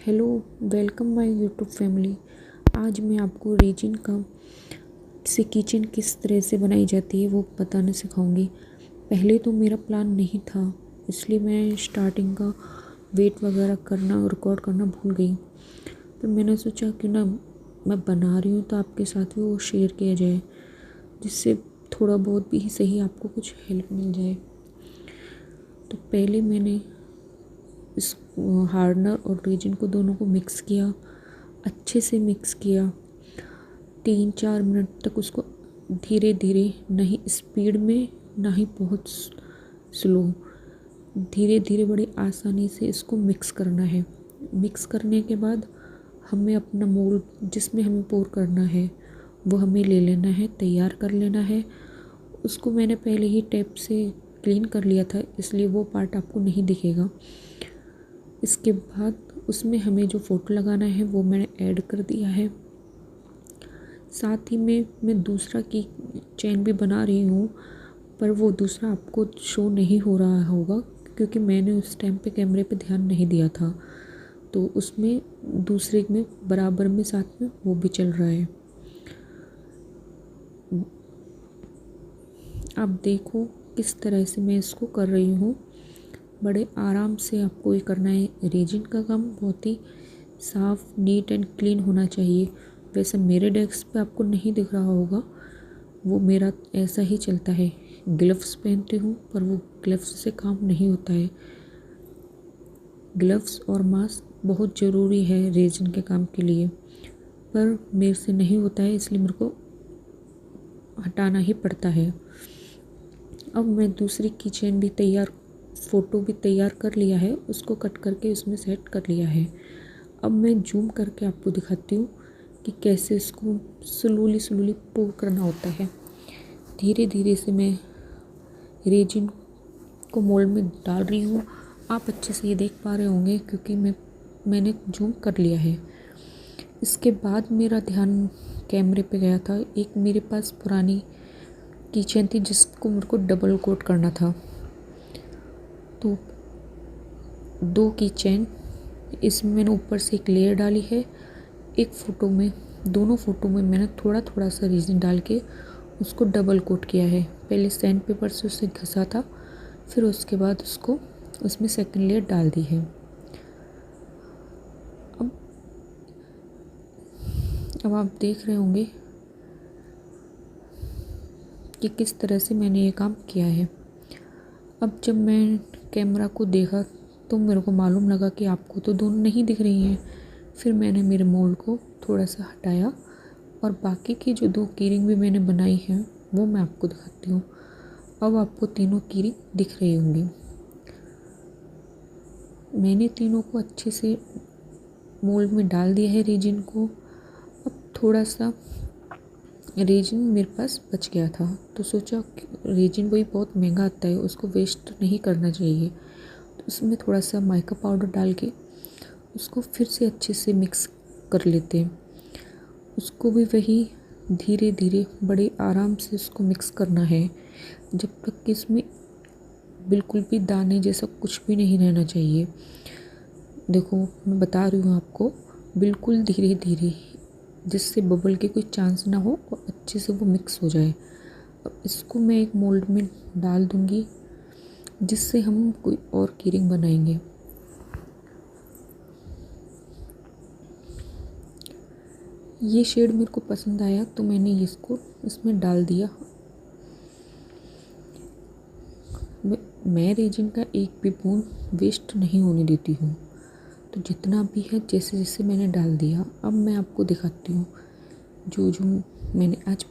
Hello, welcome my YouTube family. आज मैं आपको रेजिन का से किचन किस तरह से बनाई जाती है वो बताना सिखाऊंगी। पहले तो मेरा प्लान नहीं था, इसलिए मैं स्टार्टिंग का वेट वगैरह करना और रिकॉर्ड करना भूल गई। पर मैंने सोचा कि ना मैं बना रही हूँ तो आपके साथ भी वो शेयर किया जाए, जिससे थोड़ा बहुत भी सही आपको कुछ हेल्प मिल जाए। तो पहले मैंने इस हार्डनर और रेजिन को दोनों को मिक्स किया, अच्छे से मिक्स किया। 3-4 मिनट तक उसको धीरे धीरे, ना ही स्पीड में ना ही बहुत स्लो, धीरे धीरे बड़ी आसानी से इसको मिक्स करना है। मिक्स करने के बाद हमें अपना मोल्ड जिसमें हमें पोर करना है वो हमें ले लेना है, तैयार कर लेना है। उसको मैंने पहले ही टेप से क्लीन कर लिया था, इसलिए वो पार्ट आपको नहीं दिखेगा। इसके बाद उसमें हमें जो फ़ोटो लगाना है वो मैंने ऐड कर दिया है। साथ ही में मैं दूसरा की चेन भी बना रही हूँ, पर वो दूसरा आपको शो नहीं हो रहा होगा क्योंकि मैंने उस टाइम पे कैमरे पे ध्यान नहीं दिया था। तो उसमें दूसरे में बराबर में साथ में वो भी चल रहा है। आप देखो किस तरह से मैं इसको कर रही हूँ। बड़े आराम से आपको ये करना है। रेजिन का काम बहुत ही साफ़, नीट एंड क्लीन होना चाहिए। वैसे मेरे डेस्क पे आपको नहीं दिख रहा होगा, वो मेरा ऐसा ही चलता है। ग्लव्स पहनती हूँ पर वो ग्लव्स से काम नहीं होता है। ग्लव्स और मास्क बहुत ज़रूरी है रेजिन के काम के लिए, पर मेरे से नहीं होता है, इसलिए मेरे को हटाना ही पड़ता है। अब मैं दूसरी किचन भी तैयार, फ़ोटो भी तैयार कर लिया है, उसको कट करके उसमें सेट कर लिया है। अब मैं जूम करके आपको दिखाती हूँ कि कैसे इसको स्लोली पोर करना होता है। धीरे धीरे से मैं रेजिन को मोल्ड में डाल रही हूँ। आप अच्छे से ये देख पा रहे होंगे क्योंकि मैंने जूम कर लिया है। इसके बाद मेरा ध्यान कैमरे पे गया था। एक मेरे पास पुरानी किचन थी जिसको मेरे को डबल कोट करना था, तो 2 किचन इसमें मैंने ऊपर से एक लेयर डाली है। एक फ़ोटो में, दोनों फ़ोटो में मैंने थोड़ा थोड़ा सा रेजिन डाल के उसको डबल कोट किया है। पहले सैंड पेपर से उसे घसा था, फिर उसके बाद उसको उसमें सेकंड लेयर डाल दी है। अब आप देख रहे होंगे कि किस तरह से मैंने ये काम किया है। अब जब मैं कैमरा को देखा तो मेरे को मालूम लगा कि आपको तो दोनों नहीं दिख रही हैं। फिर मैंने मेरे मोल्ड को थोड़ा सा हटाया और बाकी की जो 2 कीरिंग भी मैंने बनाई हैं वो मैं आपको दिखाती हूँ। अब आपको तीनों कीरिंग दिख रही होंगी। मैंने तीनों को अच्छे से मोल्ड में डाल दिया है रेजिन को। अब थोड़ा सा रेजिन मेरे पास बच गया था, तो सोचा रेजिन वही बहुत महंगा आता है, उसको वेस्ट नहीं करना चाहिए। तो उसमें थोड़ा सा माइका पाउडर डाल के उसको फिर से अच्छे से मिक्स कर लेते हैं। उसको भी वही धीरे धीरे बड़े आराम से उसको मिक्स करना है, जब तक कि इसमें बिल्कुल भी दाने जैसा कुछ भी नहीं रहना चाहिए। देखो मैं बता रही हूँ आपको, बिल्कुल धीरे धीरे, जिससे बबल के कोई चांस ना हो और अच्छे से वो मिक्स हो जाए। अब इसको मैं एक मोल्ड में डाल दूँगी, जिससे हम कोई और कीरिंग बनाएंगे। ये शेड मेरे को पसंद आया तो मैंने इसको इसमें डाल दिया। मैं रेजिन का एक भी बूंद वेस्ट नहीं होने देती हूँ, तो जितना भी है जैसे जैसे मैंने डाल दिया। अब मैं आपको दिखाती हूँ जो जो मैंने आज